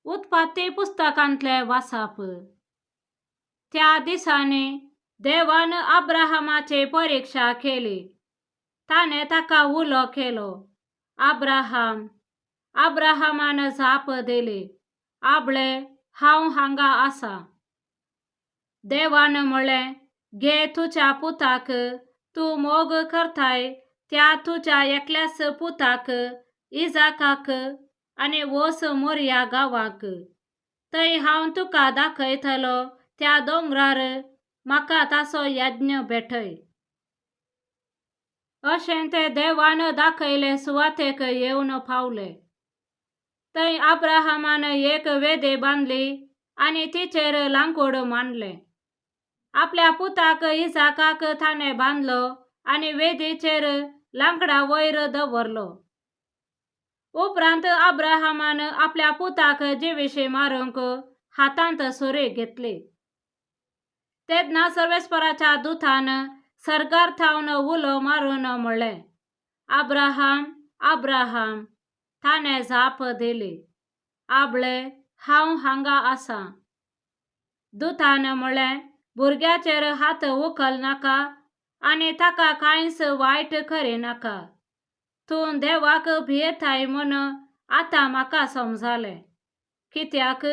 उत्पत्ती पुस्तकांतले वाचप. त्या दिसांनी देवान अब्राहमाची परीक्षा केली. ताणे ताका उलो केलो, अब्राहम. अब्राहमान जाप दिली, आबळे, हांव हांगा आसा. देवान म्हळें, घे तुज्या पुताक, तूं मोग करताय त्या तुज्या एकल्याच पुताक इजाकाक आनी वच मोरिया गांवाक. थंय हांव तुका दाखयतलो त्या दोंगरार म्हाका ताचो यज्ञ भेटय. अशें ते देवान दाखयले सुवातेक येवन पावले. थंय अब्राहमान एक वेदी बांदली आनी तिचेर लांकूड मांडलें. आपल्या पुताक इजाकाक ताणें बांदलो आनी वेदीचेर लांकडा वयर दवरलो. उपरांत अब्राहमान आपल्या पुताक जिवीशी मारूंक हातांत सुरी घेतली. तेदना सर्वेस्पराच्या दुतान सर्गार थावन उलो मारून म्हणलें, अब्राहम, अब्राहम. ताणें जाप दिली, आबळे, हांव हांगा आसा. दुतान म्हळें, भुरग्याचेर हात उखल नाका आनी ताका कांयच वायट करिनाका. तूं देवाक भियेताय म्हूण आतां म्हाका समजलें. कित्याक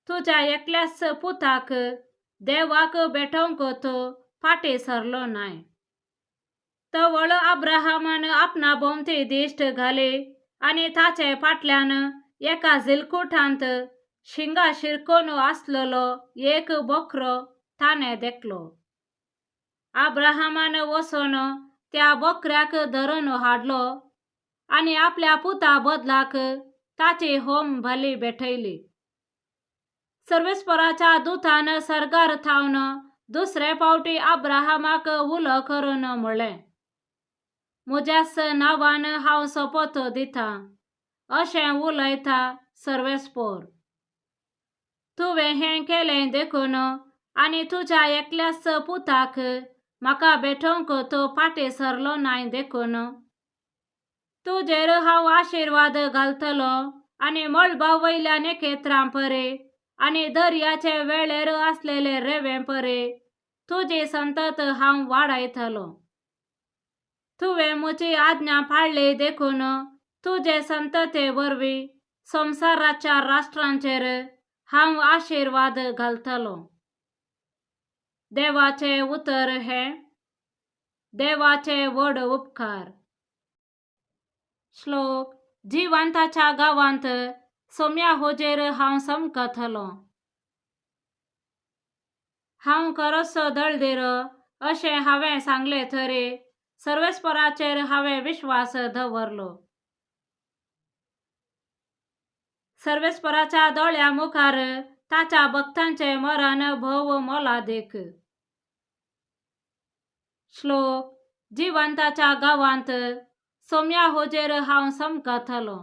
तुज्या एकल्याच पुताक देवाक भेटोवंक तूं फाटीं सरलो नाय. तवळ अब्राहमान आपणा भोवती दिश्ट घाली आनी ताचे फाटल्यान एका झिलकुटांत शिंगा शिरकोन आसलेलो एक बोकरो ताणें देखलो. अब्राहमान वचून त्या बोकऱ्याक धरून हाडलो आनी आपल्या पुता बदलाक ताची होम बली भेटयली. सर्वेस्पराच्या दुतान सर्गार थावन दुसरे फावटी अब्राहमाक उलो करून म्हणलें, म्हज्याच नांवान हांव सोपोत दितां, अशें उलयता सर्वेस्पर. तुवें हें केलें देखून आनी तुज्या एकल्याच पुताक म्हाका भेटोवंक तूं फाटीं सरलो नाय देखून तुजेर हांव आशिर्वाद घालतलो आनी मळबा वयल्या नखेत्रां परी आनी दर्याचे वेळेर आसलेले रेंवे परी तुजी संतत हांव वाडयतलो. तुवें म्हजी आज्ञा पाळ्ळी देखून तुजे संतते वरवीं संवसाराच्या राष्ट्रांचेर हांव आशिर्वाद घालतलो. देवाचे उतर हें. देवाचे व्हड उपकार. श्लोक. जिवंताच्या गांवांत सोम्या होजेर हांव समकतलो. हांव खरोच दळदीर अशें हांवें सांगलें तरी सर्वेस्पराचेर हांवें विश्वास दवरलो. सर्वेस्पराच्या दोळ्या मुखार ताच्या भक्तांचे मरण भोव मोलादीक. श्लोक. जिवंताच्या गांवांत सोम्या होजेर हांव समकतलो.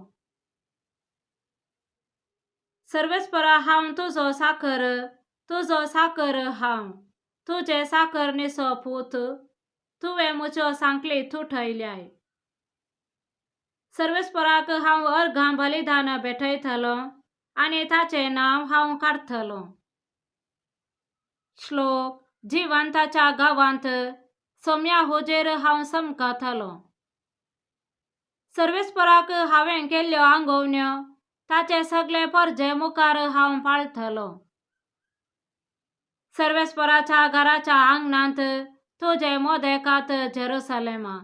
सर्वेस्परा हांव तुजो साकर हांव, तुजे साकरणेचो पूत. तुवें म्हज्यो सांखली तुटयल्याय. सर्वेस्पराक हांव अर्घां बलिदान भेटयतलो आनी ताचें नांव हांव काडटलो. श्लोक. जिवंताच्या गांवांत सोम्या होजेर हांव समकतलो. सर्वेस्पराक हांवें केल्ल्यो आंगवण्यो ताचे सगळे परजे मुखार हांव पाळटलो. सर्वेस्पराच्या घराच्या आंगणांत तुजे मोदेकात जेरुसलेमा.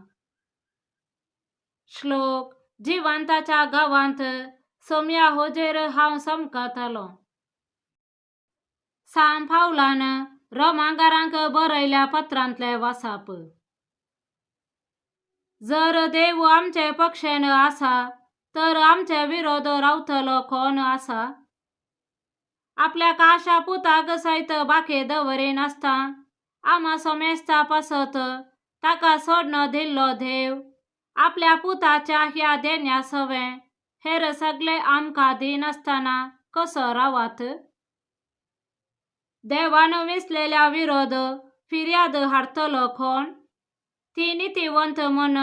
श्लोक. जिवंताच्या गांवांत सोम्या होजेर हांव समकतलो. सांत पावलान रोमांकारांक बरयल्या पत्रांतले वाचप. जर देव आमचे पक्षेन आसा तर आमचे विरोध रावतलो कोण आसा. आपल्या काशा पुताक सयत बाकी दवरिनासता आमा सोमेस्ता पासत ताका सोडून दिल्लो देव आपल्या पुताच्या ह्या देण्या सवें हेर सगळे आमकां दिनासतना कसो रावात. देवान विसलेल्या विरोध फिर्याद हाडतलो कोण. ती नितीवंत म्हूण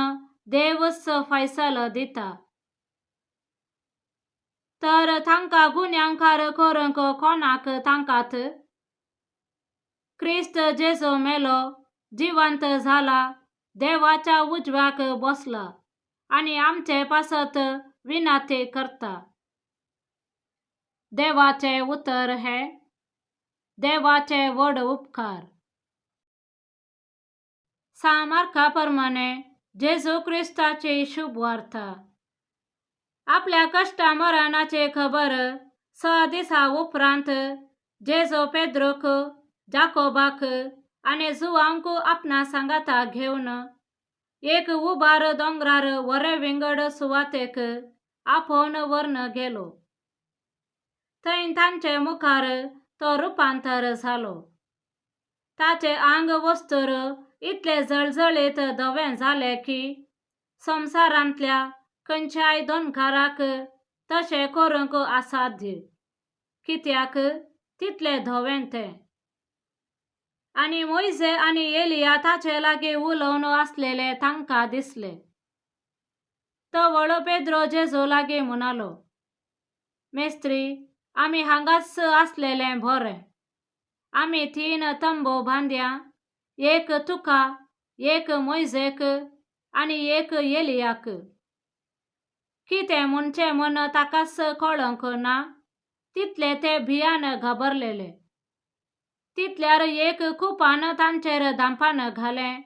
देवच फैसल दिता. तर तांकां गुन्यांकार करूंक कोणाक तांकात? ख्रिस्त जेजो मेलो, जिवंत झाला, देवाच्या उजव्याक बसला आणि आमचे पासत विनंती करता. देवाचे उत्तर है देवाचे वड उपकार. सामर्थ्याप्रमाणे जेजू ख्रिस्ताची शुभ वार्ता. आपल्या कष्टा मरणाची खबर 6 दिसा उपरांत जेजो पेद्रोक, जाकोबाक आणि जुआंक आपणा सांगाता घेऊन एक उबार दोंगरार वरे विंगड सुवातेक आपोवन वरन गेलो. थंय तांचे मुखार तो रुपांतर जालो. ताचे आंग वस्तूर इतले जळजळीत धवे जाले की संवसारांतल्या खंयच्याय दोनकाराक तशें करूंक असाध्य, कित्याक तितले धवे ते. आणि मोइजे आणि एलिया ताचे लागीं उलोवन आसलेले तांकां दिसले. तवळ पेद्रो जेजू लागीं म्हणालो, मेस्त्री, आमी हांगाच आसलेले बरें. आमी 3 तंबू बांदया, एक तुका, एक मोइजेक आणि एक एलियाक. कितें म्हणचे म्हूण ताकाच कळोंक ना तितले ते भियान घाबरलेले. तितल्यार एक कुपान तांचेर धांपान घालें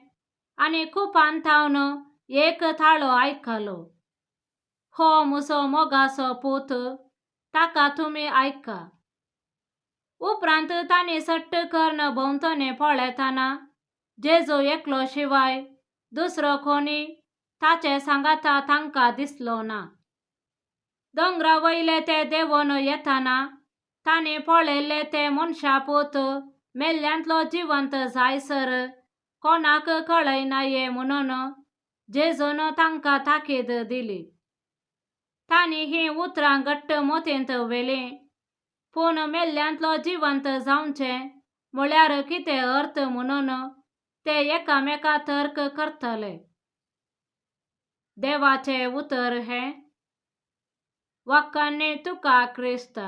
आणि कुपान थावन एक थाळो आयकलो. हो म्हजो मोगाचो पूत, ताका तुमी आयका. उपरांत तांणी सट्ट करून भोंवतणी पळयतना जेजू एकलो शिवाय दुसरो कोणी ताचे सांगाता तांकां दिसलो ना. दोंगरा वयले ते देंवून येताना तांणी पळयल्ले ते मनशा पूत मेल्ल्यांतलो जिवंत जायसर कोणाक कळयनाये म्हणून जेजून तांकां ताकीद दिली. तांणी ही उतरां घट्ट मोतींत व्हेलीं, पूण मेल्ल्यांतलो जिवंत जावचें म्हळ्यार कितें अर्थ म्हणून ते एकामेका तर्क करताले. देवाचे उतर है वखाणी तुका ख्रिस्त.